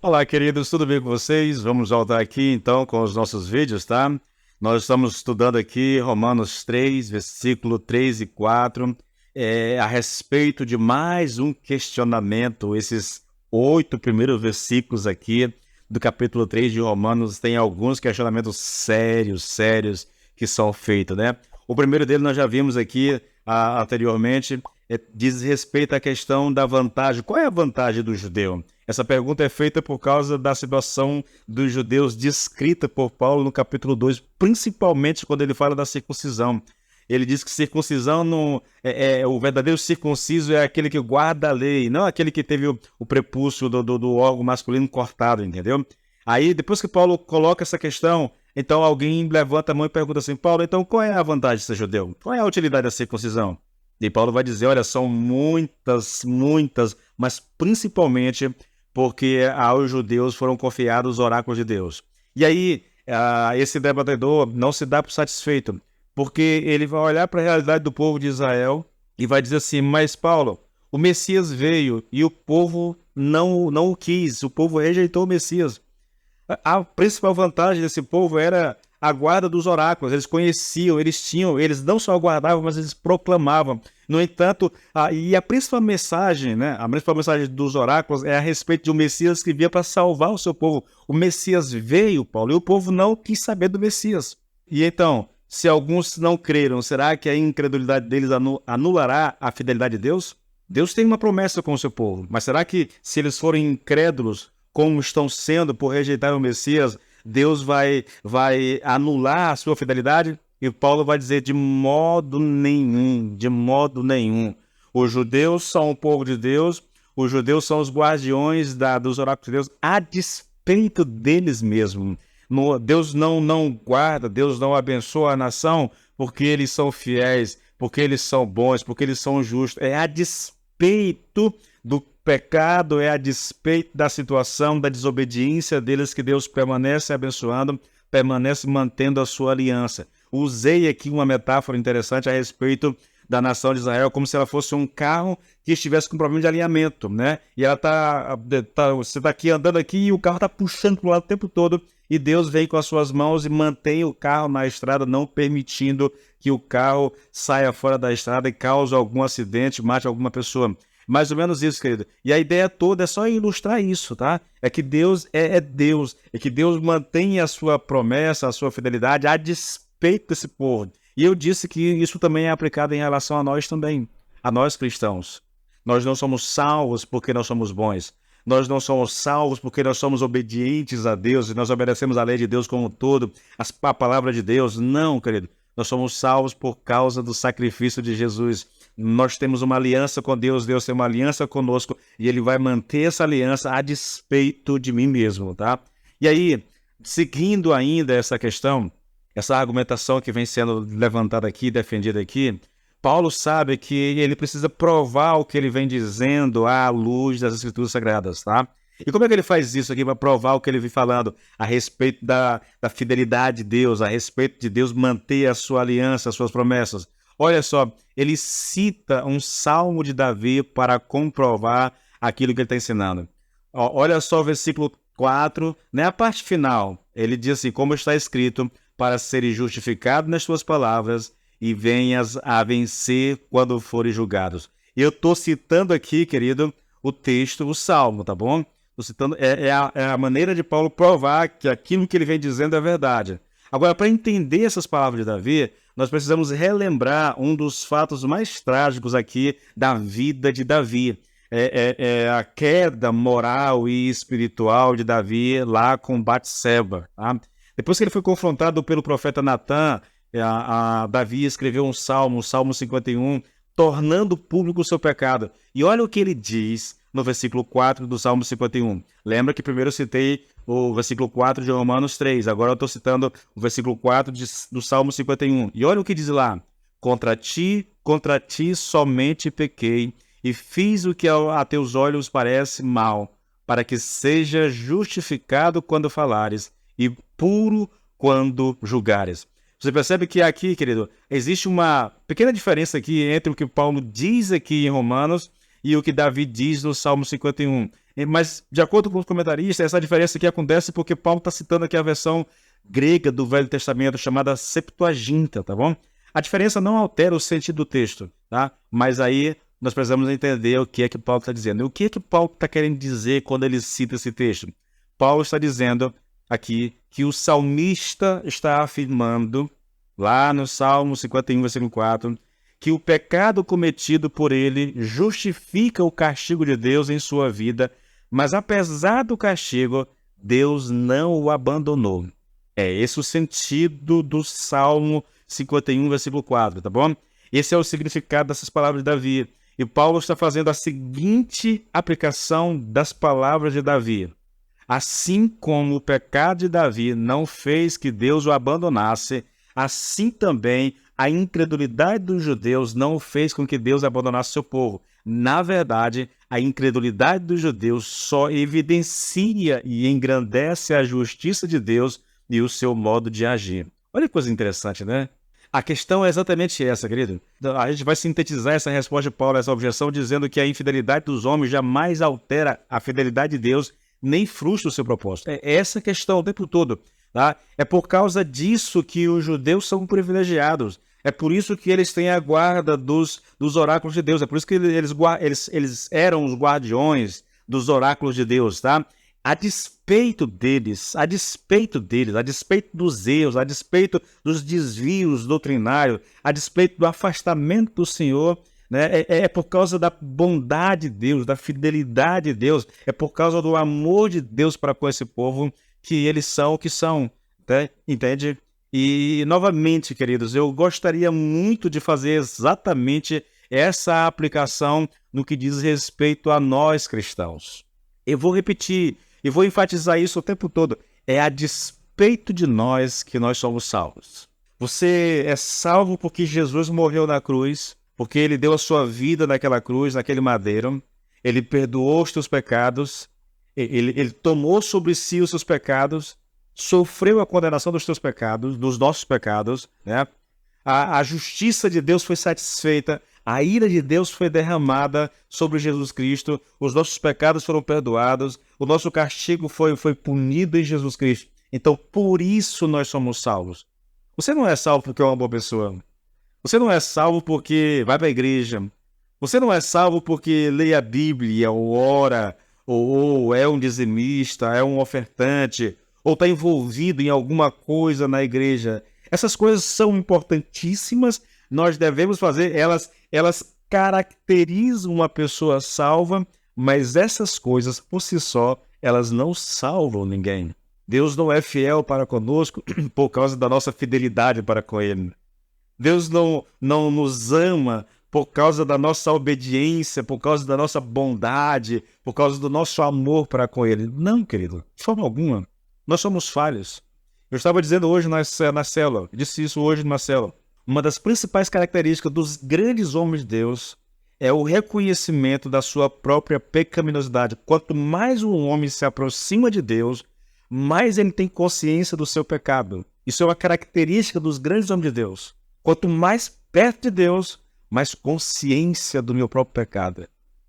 Olá, queridos, tudo bem com vocês? Vamos voltar aqui então com os nossos vídeos, tá? Nós estamos estudando aqui Romanos 3, versículo 3 e 4, a respeito de mais um questionamento. Esses 8 primeiros versículos aqui do capítulo 3 de Romanos tem alguns questionamentos sérios que são feitos, né? O primeiro dele nós já vimos aqui anteriormente, diz respeito à questão da vantagem. Qual é a vantagem do judeu? Essa pergunta é feita por causa da situação dos judeus descrita por Paulo no capítulo 2, principalmente quando ele fala da circuncisão. Ele diz que circuncisão não o verdadeiro circunciso é aquele que guarda a lei, não aquele que teve o prepúcio do órgão masculino cortado, entendeu? Aí, depois que Paulo coloca essa questão, então alguém levanta a mão e pergunta assim: Paulo, então qual é a vantagem de ser judeu? Qual é a utilidade da circuncisão? E Paulo vai dizer: olha, são muitas, mas principalmente porque aos judeus foram confiados os oráculos de Deus. E aí, esse debatedor não se dá por satisfeito, porque ele vai olhar para a realidade do povo de Israel e vai dizer assim: mas Paulo, o Messias veio e o povo não o quis, o povo rejeitou o Messias. A principal vantagem desse povo era a guarda dos oráculos. Eles conheciam, eles não só guardavam, mas eles proclamavam. No entanto, a principal mensagem, né? A principal mensagem dos oráculos é a respeito de um Messias que vinha para salvar o seu povo. O Messias veio, Paulo, e o povo não quis saber do Messias. E então, se alguns não creram, será que a incredulidade deles anulará a fidelidade de Deus? Deus tem uma promessa com o seu povo, mas será que se eles forem incrédulos, como estão sendo por rejeitar o Messias, Deus vai anular a sua fidelidade? E Paulo vai dizer: de modo nenhum, de modo nenhum. Os judeus são o povo de Deus, os judeus são os guardiões dos oráculos de Deus, a despeito deles mesmos. Deus não guarda, Deus não abençoa a nação porque eles são fiéis, porque eles são bons, porque eles são justos. É a despeito do pecado, é a despeito da situação, da desobediência deles que Deus permanece abençoando, permanece mantendo a sua aliança. Usei aqui uma metáfora interessante a respeito da nação de Israel, como se ela fosse um carro que estivesse com problema de alinhamento, né? E ela você está aqui andando aqui e o carro está puxando para o lado o tempo todo, e Deus vem com as suas mãos e mantém o carro na estrada, não permitindo que o carro saia fora da estrada e cause algum acidente, mate alguma pessoa. Mais ou menos isso, querido. E a ideia toda é só ilustrar isso, tá? É que Deus é Deus. É que Deus mantém a sua promessa, a sua fidelidade a despeito desse povo. E eu disse que isso também é aplicado em relação a nós também, a nós cristãos. Nós não somos salvos porque nós somos bons. Nós não somos salvos porque nós somos obedientes a Deus e nós obedecemos a lei de Deus como um todo, a palavra de Deus. Não, querido. Nós somos salvos por causa do sacrifício de Jesus. Nós temos uma aliança com Deus, Deus tem uma aliança conosco e Ele vai manter essa aliança a despeito de mim mesmo, tá? E aí, seguindo ainda essa questão, essa argumentação que vem sendo levantada aqui, defendida aqui, Paulo sabe que ele precisa provar o que ele vem dizendo à luz das Escrituras Sagradas, tá? E como é que ele faz isso aqui para provar o que ele vem falando a respeito da fidelidade de Deus, a respeito de Deus manter a sua aliança, as suas promessas? Olha só, ele cita um salmo de Davi para comprovar aquilo que ele está ensinando. Olha só o versículo 4, né, a parte final. Ele diz assim: como está escrito, para seres justificados nas tuas palavras e venhas a vencer quando forem julgados. Eu estou citando aqui, querido, o texto, o salmo, tá bom? Estou citando, é a maneira de Paulo provar que aquilo que ele vem dizendo é verdade. Agora, para entender essas palavras de Davi, nós precisamos relembrar um dos fatos mais trágicos aqui da vida de Davi. É a queda moral e espiritual de Davi lá com Batseba. Tá? Depois que ele foi confrontado pelo profeta Natã, Davi escreveu um salmo, o Salmo 51, tornando público o seu pecado. E olha o que ele diz no versículo 4 do Salmo 51. Lembra que primeiro eu citei o versículo 4 de Romanos 3. Agora eu estou citando o versículo 4 do Salmo 51. E olha o que diz lá: contra ti somente pequei, e fiz o que a teus olhos parece mal, para que seja justificado quando falares, e puro quando julgares. Você percebe que aqui, querido, existe uma pequena diferença aqui entre o que Paulo diz aqui em Romanos e o que Davi diz no Salmo 51. Mas, de acordo com os comentaristas, essa diferença aqui acontece porque Paulo está citando aqui a versão grega do Velho Testamento, chamada Septuaginta, tá bom? A diferença não altera o sentido do texto, tá? Mas aí nós precisamos entender o que é que Paulo está dizendo. E o que é que Paulo está querendo dizer quando ele cita esse texto? Paulo está dizendo aqui que o salmista está afirmando, lá no Salmo 51, versículo 4, que o pecado cometido por ele justifica o castigo de Deus em sua vida, mas apesar do castigo, Deus não o abandonou. É esse o sentido do Salmo 51, versículo 4, tá bom? Esse é o significado dessas palavras de Davi. E Paulo está fazendo a seguinte aplicação das palavras de Davi. Assim como o pecado de Davi não fez que Deus o abandonasse, assim também a incredulidade dos judeus não fez com que Deus abandonasse seu povo. Na verdade, a incredulidade dos judeus só evidencia e engrandece a justiça de Deus e o seu modo de agir. Olha que coisa interessante, né? A questão é exatamente essa, querido. A gente vai sintetizar essa resposta de Paulo, essa objeção, dizendo que a infidelidade dos homens jamais altera a fidelidade de Deus, nem frustra o seu propósito. É essa a questão o tempo todo. Tá? É por causa disso que os judeus são privilegiados. É por isso que eles têm a guarda dos oráculos de Deus. É por isso que eles eram os guardiões dos oráculos de Deus, tá? A despeito dos erros, a despeito dos desvios doutrinários, a despeito do afastamento do Senhor, né? É por causa da bondade de Deus, da fidelidade de Deus, é por causa do amor de Deus para com esse povo que eles são o que são, né? Entende? E, novamente, queridos, eu gostaria muito de fazer exatamente essa aplicação no que diz respeito a nós cristãos. Eu vou repetir e vou enfatizar isso o tempo todo. É a despeito de nós que nós somos salvos. Você é salvo porque Jesus morreu na cruz, porque ele deu a sua vida naquela cruz, naquele madeiro. Ele perdoou os teus pecados, ele tomou sobre si os seus pecados, sofreu a condenação dos teus pecados, dos nossos pecados, né? A justiça de Deus foi satisfeita, a ira de Deus foi derramada sobre Jesus Cristo, os nossos pecados foram perdoados, o nosso castigo foi punido em Jesus Cristo. Então, por isso nós somos salvos. Você não é salvo porque é uma boa pessoa. Você não é salvo porque vai para a igreja. Você não é salvo porque lê a Bíblia, ou ora, ou é um dizimista, é um ofertante, ou está envolvido em alguma coisa na igreja. Essas coisas são importantíssimas, nós devemos fazer, elas caracterizam uma pessoa salva, mas essas coisas, por si só, elas não salvam ninguém. Deus não é fiel para conosco por causa da nossa fidelidade para com Ele. Deus não nos ama por causa da nossa obediência, por causa da nossa bondade, por causa do nosso amor para com Ele. Não, querido, de forma alguma. Nós somos falhos. Eu estava dizendo hoje na célula, disse isso hoje na célula. Uma das principais características dos grandes homens de Deus é o reconhecimento da sua própria pecaminosidade. Quanto mais um homem se aproxima de Deus, mais ele tem consciência do seu pecado. Isso é uma característica dos grandes homens de Deus. Quanto mais perto de Deus, mais consciência do meu próprio pecado.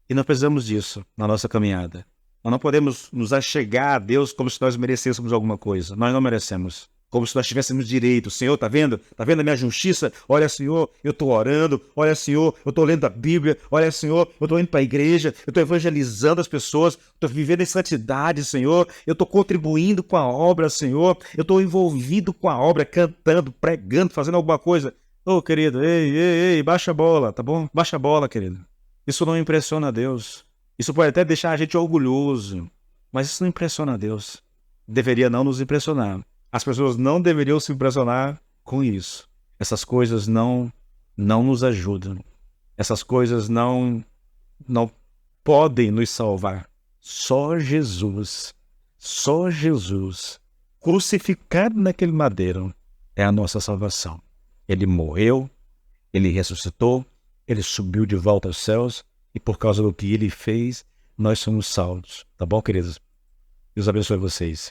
E nós precisamos disso na nossa caminhada. Nós não podemos nos achegar a Deus como se nós merecêssemos alguma coisa. Nós não merecemos. Como se nós tivéssemos direito. Senhor, tá vendo? Tá vendo a minha justiça? Olha, Senhor, eu estou orando. Olha, Senhor, eu estou lendo a Bíblia. Olha, Senhor, eu estou indo para a igreja. Eu estou evangelizando as pessoas. Estou vivendo em santidade, Senhor. Eu estou contribuindo com a obra, Senhor. Eu estou envolvido com a obra, cantando, pregando, fazendo alguma coisa. Ô, querido, ei, baixa a bola, tá bom? Baixa a bola, querido. Isso não impressiona a Deus. Isso pode até deixar a gente orgulhoso, mas isso não impressiona a Deus. Deveria não nos impressionar. As pessoas não deveriam se impressionar com isso. Essas coisas não nos ajudam. Essas coisas não podem nos salvar. Só Jesus, crucificado naquele madeiro, é a nossa salvação. Ele morreu, ele ressuscitou, ele subiu de volta aos céus, e por causa do que ele fez, nós somos salvos. Tá bom, queridos? Deus abençoe vocês.